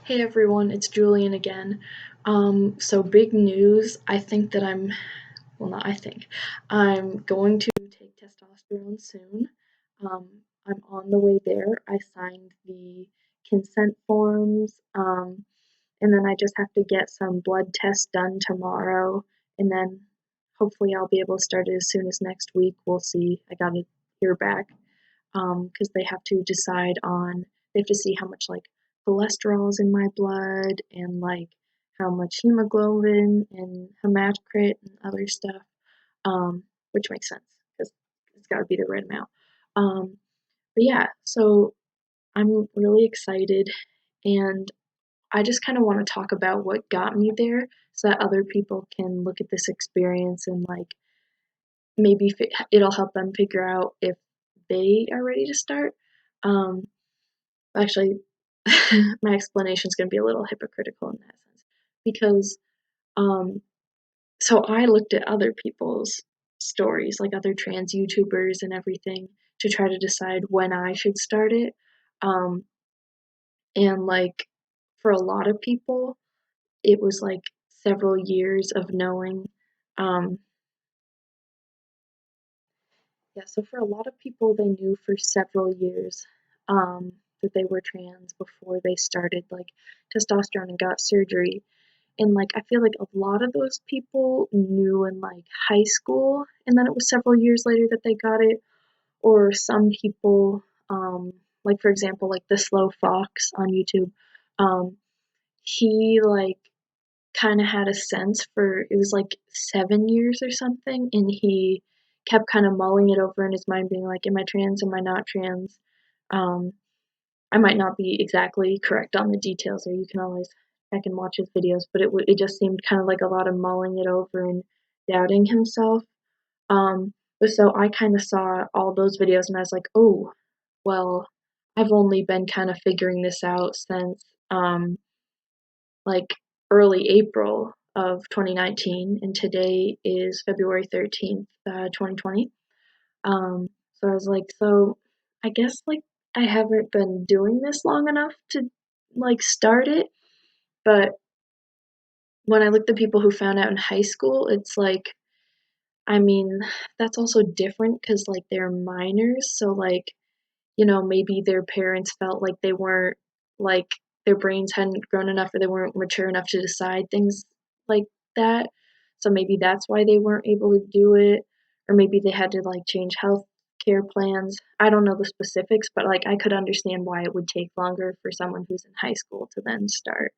Hey everyone, it's Julian again. So big news. I'm going to take testosterone soon. Um, I'm on the way there. I signed the consent forms, and then I just have to get some blood tests done tomorrow, and then hopefully I'll be able to start it as soon as next week. We'll see. I gotta hear back because they have to they have to see how much like cholesterol is in my blood and like how much hemoglobin and hematocrit and other stuff, which makes sense because it's got to be the right amount. Um, but yeah, so I'm really excited, and I just kind of want to talk about what got me there so that other people can look at this experience and like maybe it'll help them figure out if they are ready to start. Um, Actually, my explanation is going to be a little hypocritical in that sense because um, so I looked at other people's stories, like other trans YouTubers and everything, to try to decide when I should start it. Um, and like for a lot of people, it was like several years of knowing. Um, yeah, so for a lot of people, they knew for several years that they were trans before they started like testosterone and got surgery. And like I feel like a lot of those people knew in like high school, and then it was several years later that they got it. Or some people, like for example, like the SLOFox on YouTube, um, he like kind of had a sense for it was like 7 years or something, and he kept kind of mulling it over in his mind, being like, "Am I trans? Am I not trans?" Um, I might not be exactly correct on the details, or you can always check and watch his videos, but it just seemed kind of like a lot of mulling it over and doubting himself. But so I kind of saw all those videos and I was like, oh, well, I've only been kind of figuring this out since like early April of 2019, and today is February 13th, 2020. So I was like, so I guess like I haven't been doing this long enough to like start it. But when I looked at people who found out in high school, it's like, I mean, that's also different because like they're minors. So like, maybe their parents felt like they weren't like their brains hadn't grown enough or they weren't mature enough to decide things like that. So maybe that's why they weren't able to do it, or maybe they had to like change health care plans. I don't know the specifics, but like I could understand why it would take longer for someone who's in high school to then start.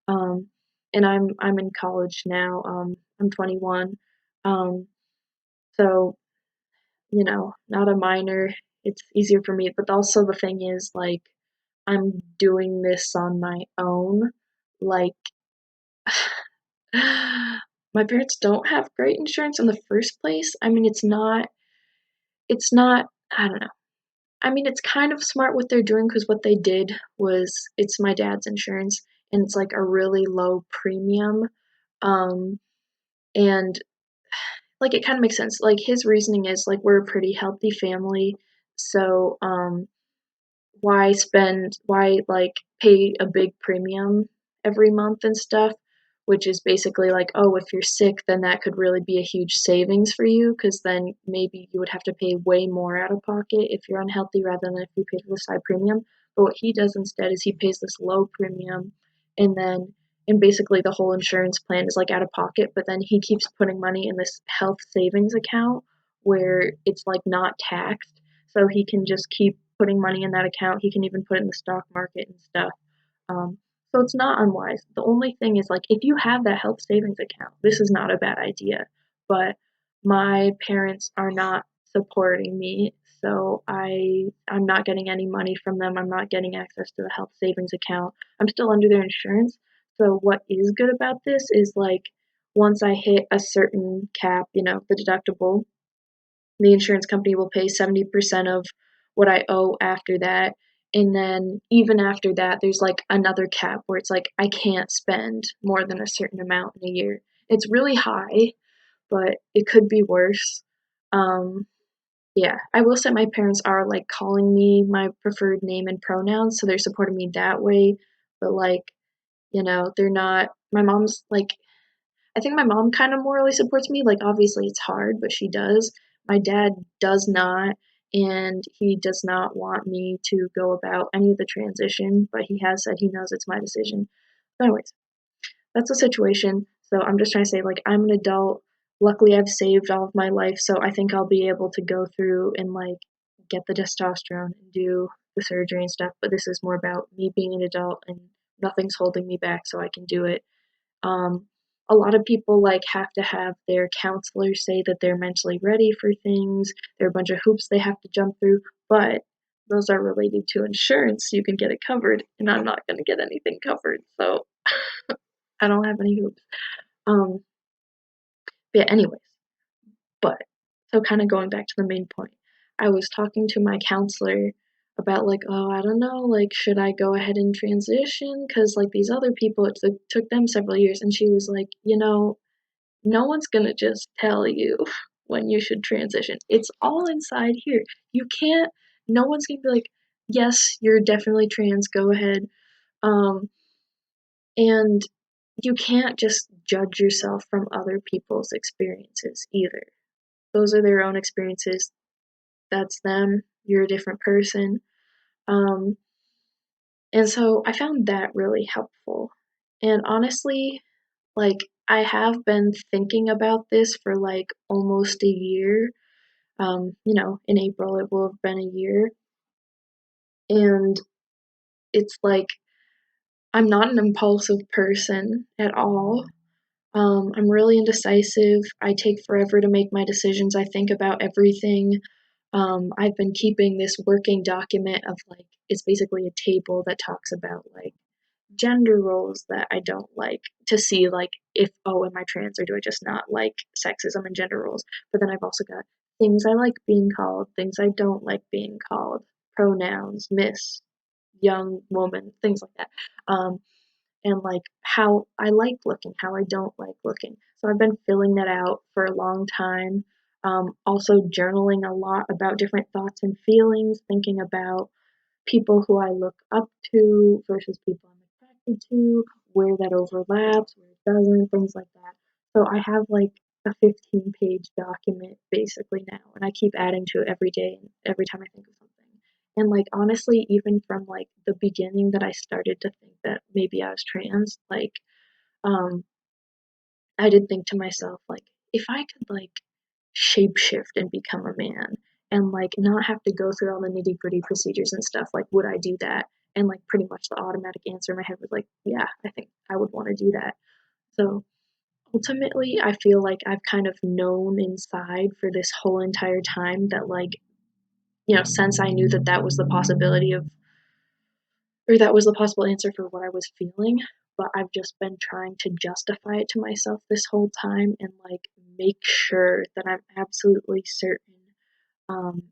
Um, and I'm in college now. I'm 21. Um, so not a minor. It's easier for me, but also the thing is like I'm doing this on my own. Like my parents don't have great insurance in the first place. I mean, it's not I don't know. I mean, it's kind of smart what they're doing because what they did was it's my dad's insurance and it's like a really low premium. Um and like it kind of makes sense. Like his reasoning is like we're a pretty healthy family, so why like pay a big premium every month and stuff, which is basically like, oh, if you're sick, then that could really be a huge savings for you because then maybe you would have to pay way more out of pocket if you're unhealthy rather than if you paid this high premium. But what he does instead is he pays this low premium, and then and basically the whole insurance plan is like out of pocket, but then he keeps putting money in this health savings account where it's like not taxed, so he can just keep putting money in that account. He can even put it in the stock market and stuff. Um, so it's not unwise. The only thing is like if you have that health savings account, this is not a bad idea. But my parents are not supporting me, so I'm not getting any money from them. I'm not getting access to the health savings account. I'm still under their insurance. So what is good about this is like once I hit a certain cap, the deductible, the insurance company will pay 70% of what I owe after that. And then even after that, there's like another cap where it's like I can't spend more than a certain amount in a year. It's really high, but it could be worse. Um, yeah, I will say my parents are like calling me my preferred name and pronouns, so they're supporting me that way. But like You know, they're not, my mom's like, I think my mom kind of morally supports me. Like, obviously it's hard, but she does. My dad does not, and he does not want me to go about any of the transition, but he has said he knows it's my decision. But anyways, that's the situation. So I'm just trying to say, like, I'm an adult. Luckily, I've saved all of my life, so I think I'll be able to go through and, like, get the testosterone and do the surgery and stuff. But this is more about me being an adult and nothing's holding me back, so I can do it. Um, a lot of people, like, have to have their counselor say that they're mentally ready for things. There are a bunch of hoops they have to jump through, but those are related to insurance, so you can get it covered, and I'm not going to get anything covered, so I don't have any hoops. Um, yeah, anyways, but so kind of going back to the main point, I was talking to my counselor about, like, oh, I don't know, like, should I go ahead and transition? Because, like, these other people, it took them several years, and she was like, you know, no one's gonna just tell you when you should transition. It's all inside here. You can't, no one's gonna be like, yes, you're definitely trans, go ahead. Um, and you can't just judge yourself from other people's experiences either. Those are their own experiences. That's them. You're a different person. Um, and so I found that really helpful. And honestly, like, I have been thinking about this for like almost a year. You know, in April it will have been a year. And it's like, I'm not an impulsive person at all. I'm really indecisive. I take forever to make my decisions. I think about everything. I've been keeping this working document of, like, it's basically a table that talks about, like, gender roles that I don't like, to see, like, if, oh, am I trans or do I just not like sexism and gender roles? But then I've also got things I like being called, things I don't like being called, pronouns, miss, young woman, things like that. And, like, how I like looking, how I don't like looking. So I've been filling that out for a long time. Also journaling a lot about different thoughts and feelings, thinking about people who I look up to versus people I'm attracted to, where that overlaps, where it doesn't, things like that. So I have, like, a 15-page document basically now, and I keep adding to it every day and every time I think of something. And, like, honestly, even from, like, the beginning that I started to think that maybe I was trans, like, um, I did think to myself, like, if I could, like, shapeshift and become a man and, like, not have to go through all the nitty-gritty procedures and stuff, like, would I do that? And, like, pretty much the automatic answer in my head was like, yeah, I think I would want to do that. So ultimately, I feel like I've kind of known inside for this whole entire time that, like, you know, since I knew that that was the possibility of, or that was the possible answer for what I was feeling, but I've just been trying to justify it to myself this whole time and, like, make sure that I'm absolutely certain,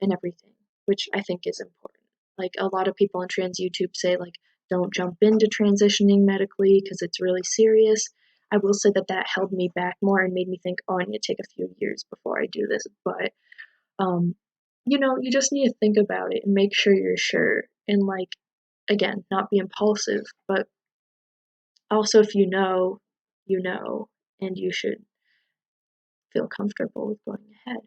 in everything, which I think is important. Like, a lot of people on trans YouTube say, like, don't jump into transitioning medically because it's really serious. I will say that that held me back more and made me think, oh, I need to take a few years before I do this. But, um, you know, you just need to think about it and make sure you're sure. And, like, again, not be impulsive, but also if you know, and you should feel comfortable with going ahead.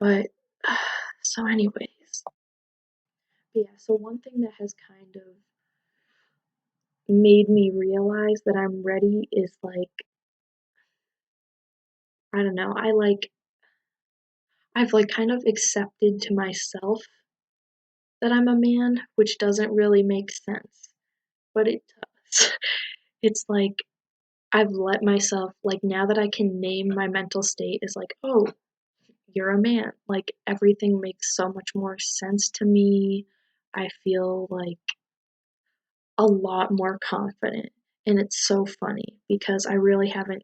But so anyways, yeah, so one thing that has kind of made me realize that I'm ready is, like, I don't know, I've, like, kind of accepted to myself that I'm a man, which doesn't really make sense, but it does. It's like I've let myself, like, now that I can name my mental state is like, oh, you're a man. Like, everything makes so much more sense to me. I feel, like, a lot more confident. And it's so funny because I really haven't.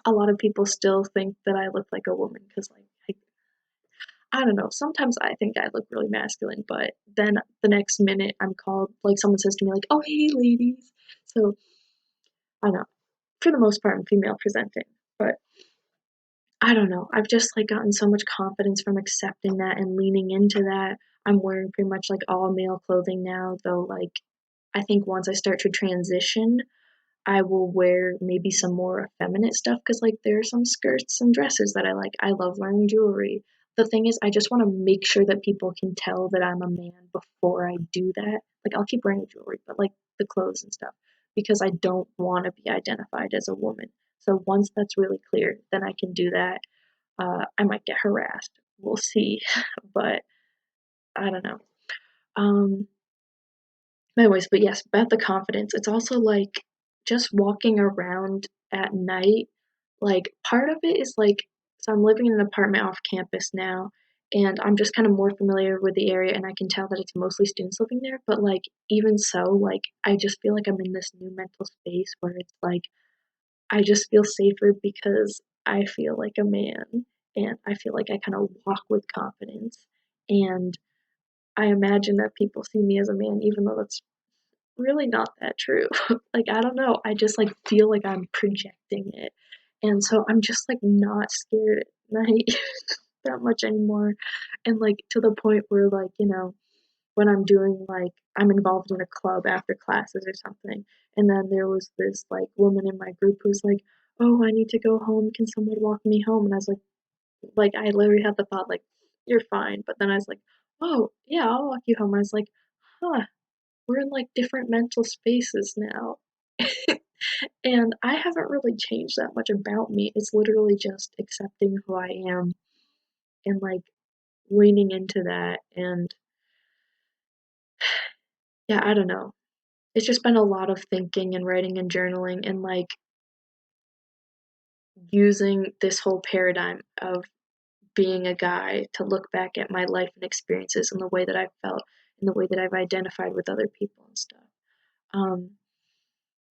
A lot of people still think that I look like a woman because, like, I don't know. Sometimes I think I look really masculine, but then the next minute I'm called, like, someone says to me, like, oh, hey, ladies. So I don't know. For the most part, I'm female presenting, but I don't know. I've just, like, gotten so much confidence from accepting that and leaning into that. I'm wearing pretty much, like, all male clothing now, though, like, I think once I start to transition, I will wear maybe some more effeminate stuff because, like, there are some skirts and dresses that I like. I love wearing jewelry. The thing is, I just want to make sure that people can tell that I'm a man before I do that. Like, I'll keep wearing jewelry, but like the clothes and stuff, because I don't want to be identified as a woman. So once that's really clear, then I can do that. I might get harassed. We'll see, but I don't know. Um, Anyways, but yes, about the confidence, it's also like just walking around at night. Like, part of it is like, so I'm living in an apartment off campus now, and I'm just kind of more familiar with the area, and I can tell that it's mostly students living there. But like, even so, like, I just feel like I'm in this new mental space where it's like, I just feel safer because I feel like a man, and I feel like I kind of walk with confidence. And I imagine that people see me as a man, even though that's really not that true. Like, I don't know, I just, like, feel like I'm projecting it, and so I'm just, like, not scared at night that much anymore, and, like, to the point where, like, when I'm doing, like, I'm involved in a club after classes or something, and then there was this, like, woman in my group who's like, "Oh, I need to go home, can someone walk me home?" And I was like, I literally had the thought, like, "You're fine," but then I was like, "Oh, yeah, I'll walk you home." I was like, "Huh, we're in, like, different mental spaces now." And I haven't really changed that much about me. It's literally just accepting who I am and, like, leaning into that, and yeah, I don't know. It's just been a lot of thinking and writing and journaling and, like, using this whole paradigm of being a guy to look back at my life and experiences and the way that I've felt and the way that I've identified with other people and stuff. Um,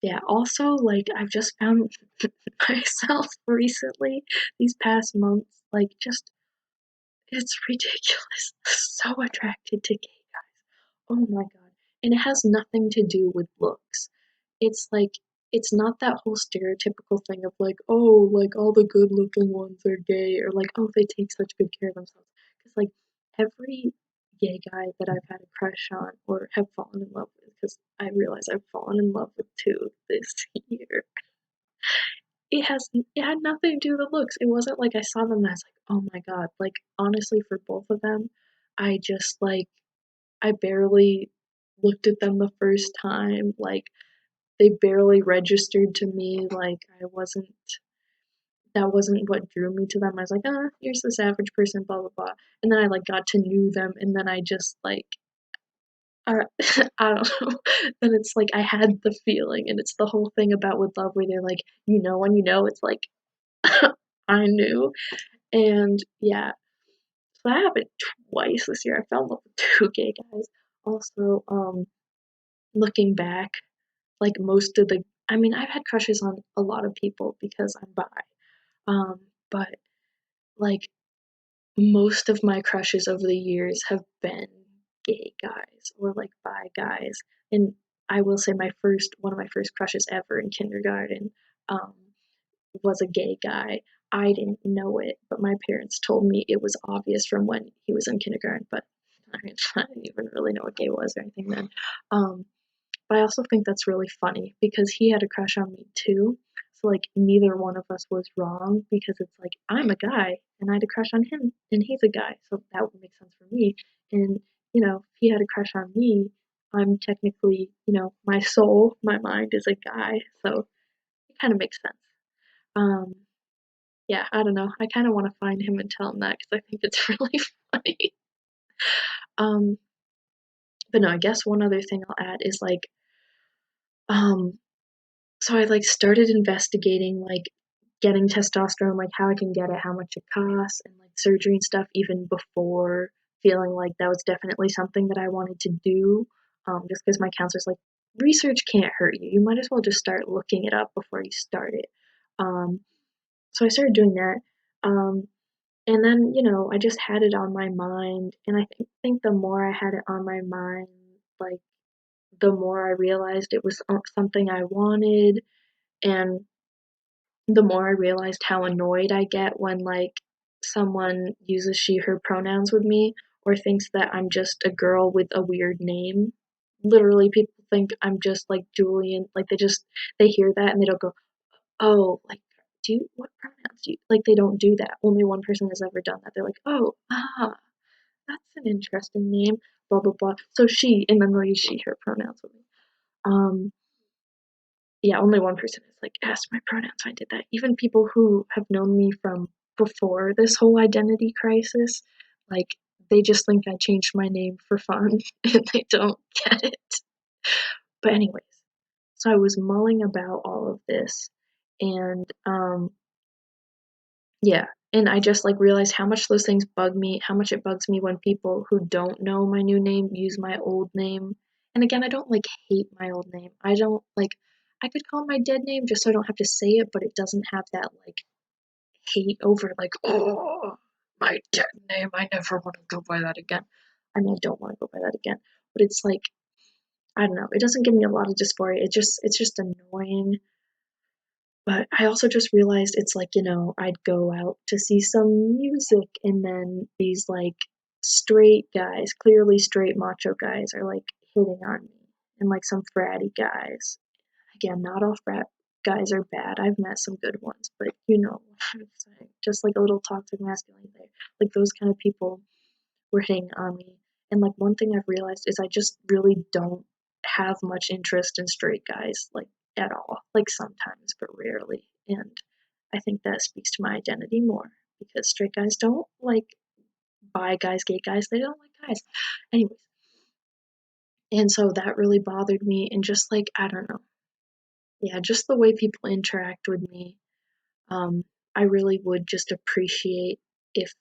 yeah, also, like, I've just found myself recently, these past months, like, just it's ridiculous. So attracted to gay guys. Oh my god. And it has nothing to do with looks. It's like, it's not that whole stereotypical thing of like, oh, like all the good looking ones are gay, or like, oh, they take such good care of themselves. Because, like, every gay guy that I've had a crush on or have fallen in love with, because I realize I've fallen in love with two this year, it had nothing to do with the looks. It wasn't like I saw them and I was like, "Oh my god." Like, honestly, for both of them, I just, like, I barely looked at them the first time, like, they barely registered to me, like, that wasn't what drew me to them. I was like, "Ah, here's this average person, blah, blah, blah." And then I, like, got to know them, and then I just, like, uh, I don't know. Then it's like I had the feeling, and it's the whole thing about with love where they're like, "You know when you know," it's like, I knew. And yeah, so that happened twice this year. I fell in love with two gay guys. Also, looking back, like most of the, I mean, I've had crushes on a lot of people because I'm bi. But like most of my crushes over the years have been gay guys or like bi guys. And I will say one of my first crushes ever in kindergarten, um, was a gay guy. I didn't know it, but my parents told me it was obvious from when he was in kindergarten, but I mean, I didn't even really know what gay was or anything then. Um, but I also think that's really funny because he had a crush on me too. So like neither one of us was wrong because it's like I'm a guy and I had a crush on him and he's a guy, so that would make sense for me. And if he had a crush on me, I'm technically, my soul, my mind is a guy, so it kind of makes sense. Um, yeah, I don't know. I kind of want to find him and tell him that because I think it's really funny. Um, but no, I guess one other thing I'll add is like, um, so I like started investigating like getting testosterone, like how I can get it, how much it costs, and like surgery and stuff, even before feeling like that was definitely something that I wanted to do. Just because my counselor's like, research can't hurt you. You might as well just start looking it up before you start it. Um, so I started doing that. Um, And then, I just had it on my mind, and I think the more I had it on my mind, like, the more I realized it was something I wanted, and the more I realized how annoyed I get when, like, someone uses she, her pronouns with me or thinks that I'm just a girl with a weird name. Literally, people think I'm just like Julian, like they hear that and they don't go, oh, like, what pronouns do you, like, they don't do that. Only one person has ever done that. They're like, oh, that's an interesting name, blah, blah, blah. So she, and then they'll use she, her pronouns with me. Yeah, only one person has, like, asked my pronouns when I did that. Even people who have known me from before this whole identity crisis, like, they just think I changed my name for fun, and they don't get it. But anyways, so I was mulling about all of this, and, yeah, and I just, like, realized how much those things bug me, how much it bugs me when people who don't know my new name use my old name. And again, I don't, like, hate my old name. I don't, like, I could call it my dead name just so I don't have to say it, but it doesn't have that, like, hate over, like, oh, my dead name, I never want to go by that again. I mean, I don't want to go by that again, but it's, like, I don't know, it doesn't give me a lot of dysphoria, it's just annoying. But I also just realized it's like, I'd go out to see some music and then these like straight guys, clearly straight macho guys are like hitting on me and like some fratty guys. Again, not all frat guys are bad. I've met some good ones, but you know what I'm saying. Just like a little toxic masculinity there. Like those kind of people were hitting on me. And like one thing I've realized is I just really don't have much interest in straight guys, like at all. Like sometimes, but rarely. And I think that speaks to my identity more because straight guys don't like bi guys, gay guys, they don't like guys. Anyways. And so that really bothered me and just like, I don't know. Yeah, just the way people interact with me. I really would just appreciate if,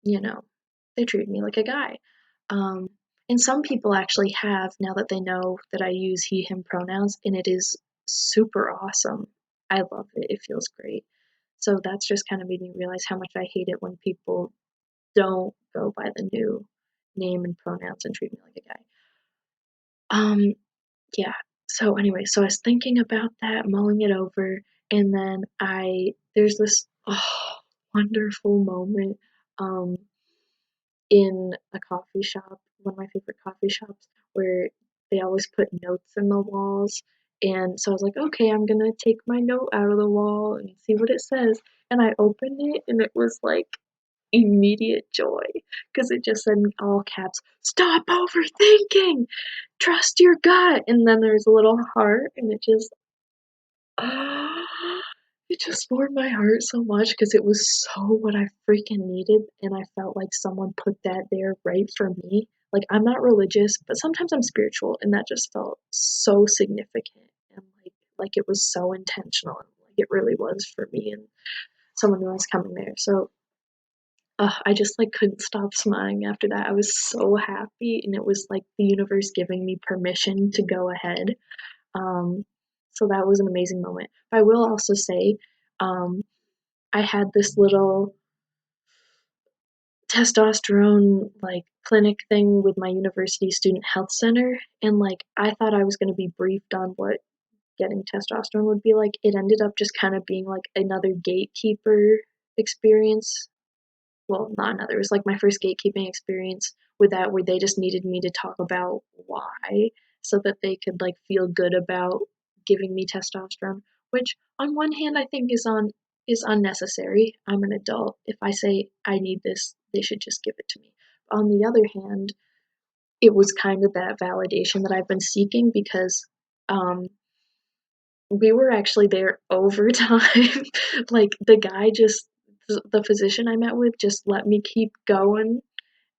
they treat me like a guy. Um, and some people actually have now that they know that I use he, him pronouns, and it is super awesome. I love it. It feels great. So that's just kind of made me realize how much I hate it when people don't go by the new name and pronouns and treat me like a guy. Yeah. So anyway, so I was thinking about that, mulling it over, and then there's this wonderful moment in a coffee shop, one of my favorite coffee shops, where they always put notes in the walls. And so I was like, okay, I'm gonna take my note out of the wall and see what it says. And I opened it, and it was like immediate joy because it just said in all caps, "Stop overthinking, trust your gut." And then there's a little heart, and it just warmed my heart so much because it was so what I freaking needed, and I felt like someone put that there right for me. Like, I'm not religious, but sometimes I'm spiritual, and that just felt so significant and like it was so intentional, and like it really was for me and someone who was coming there. So I just like couldn't stop smiling after that. I was so happy, and it was like the universe giving me permission to go ahead. Um, so that was an amazing moment. But I will also say, I had this little testosterone like clinic thing with my university student health center, and like I thought I was going to be briefed on what getting testosterone would be like. It ended up just kind of being like another gatekeeper experience. Well, not another. It was like my first gatekeeping experience with that, where they just needed me to talk about why, so that they could like feel good about giving me testosterone. Which, on one hand, I think is unnecessary. I'm an adult. If I say I need this, they should just give it to me. On the other hand, it was kind of that validation that I've been seeking because um, we were actually there overtime. Like the physician I met with just let me keep going,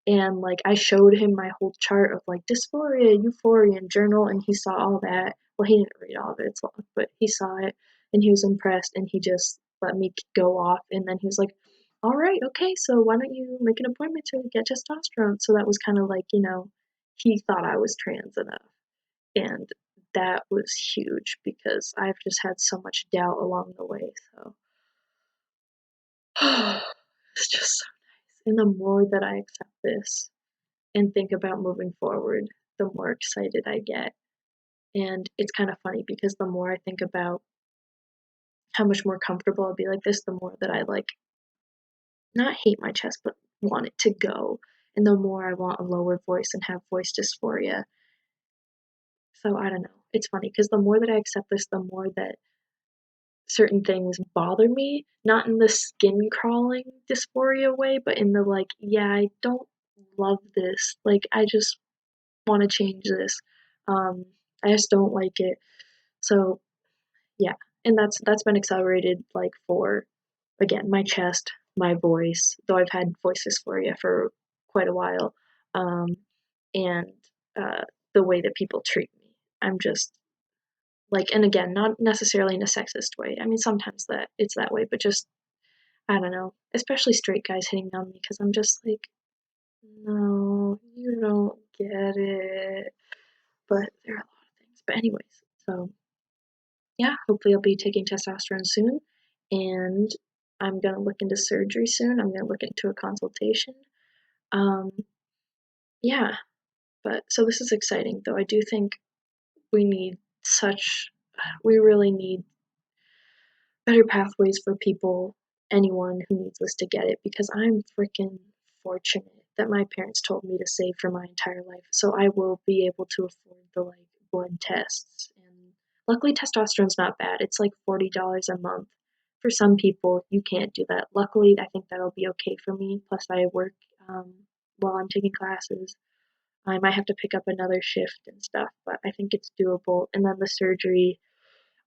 and like I showed him my whole chart of like dysphoria, euphoria, and journal, and he saw all that. Well, he didn't read all of it, it's long, but he saw it and he was impressed, and he just let me go off, and then he was like, all right, okay, so why don't you make an appointment to get testosterone? So that was kind of like, he thought I was trans enough. And that was huge because I've just had so much doubt along the way. So it's just so nice. And the more that I accept this and think about moving forward, the more excited I get. And it's kind of funny because the more I think about how much more comfortable I'll be like this, the more that I like not hate my chest, but want it to go. And the more I want a lower voice and have voice dysphoria. So I don't know. It's funny because the more that I accept this, the more that certain things bother me, not in the skin crawling dysphoria way, but in the like, yeah, I don't love this. Like, I just want to change this. Um, I just don't like it. So yeah, and that's been accelerated like for again my chest, my voice. Though I've had voice dysphoria for quite a while, and uh, the way that people treat me. I'm just like, and again, not necessarily in a sexist way. I mean, sometimes that it's that way, but just I don't know, especially straight guys hitting on me because I'm just like, no, you don't get it. But there are a lot of things. But anyways, so yeah, hopefully I'll be taking testosterone soon, and I'm gonna look into surgery soon. I'm gonna look into a consultation. Um, yeah, but so this is exciting, though. I do think we need such, we really need better pathways for people, anyone who needs this to get it, because I'm freaking fortunate that my parents told me to save for my entire life, so I will be able to afford the like blood tests. And luckily, testosterone's not bad. It's like $40 a month. For some people, you can't do that. Luckily, I think that'll be okay for me. Plus, I work while I'm taking classes. I might have to pick up another shift and stuff, but I think it's doable. And then the surgery,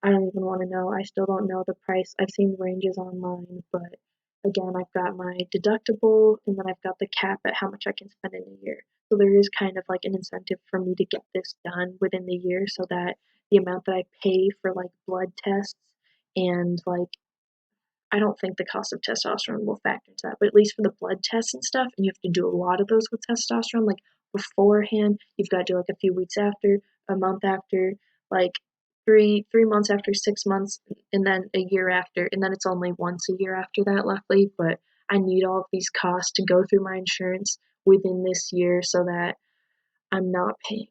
I don't even want to know. I still don't know the price. I've seen ranges online, but again, I've got my deductible and then I've got the cap at how much I can spend in a year. So there is kind of like an incentive for me to get this done within the year so that the amount that I pay for like blood tests and like I don't think the cost of testosterone will factor into that, but at least for the blood tests and stuff, and you have to do a lot of those with testosterone, like beforehand, you've got to do like a few weeks after, a month after, like three months after, 6 months, and then a year after, and then it's only once a year after that, luckily. But I need all of these costs to go through my insurance within this year so that I'm not paying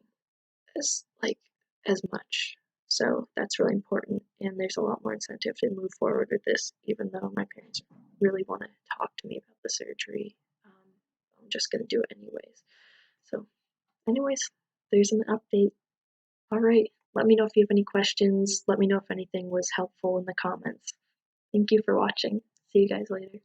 as much. So that's really important, and there's a lot more incentive to move forward with this, even though my parents really want to talk to me about the surgery. I'm just gonna do it anyways. So, anyways, there's an update. All right, let me know if you have any questions. Let me know if anything was helpful in the comments. Thank you for watching. See you guys later.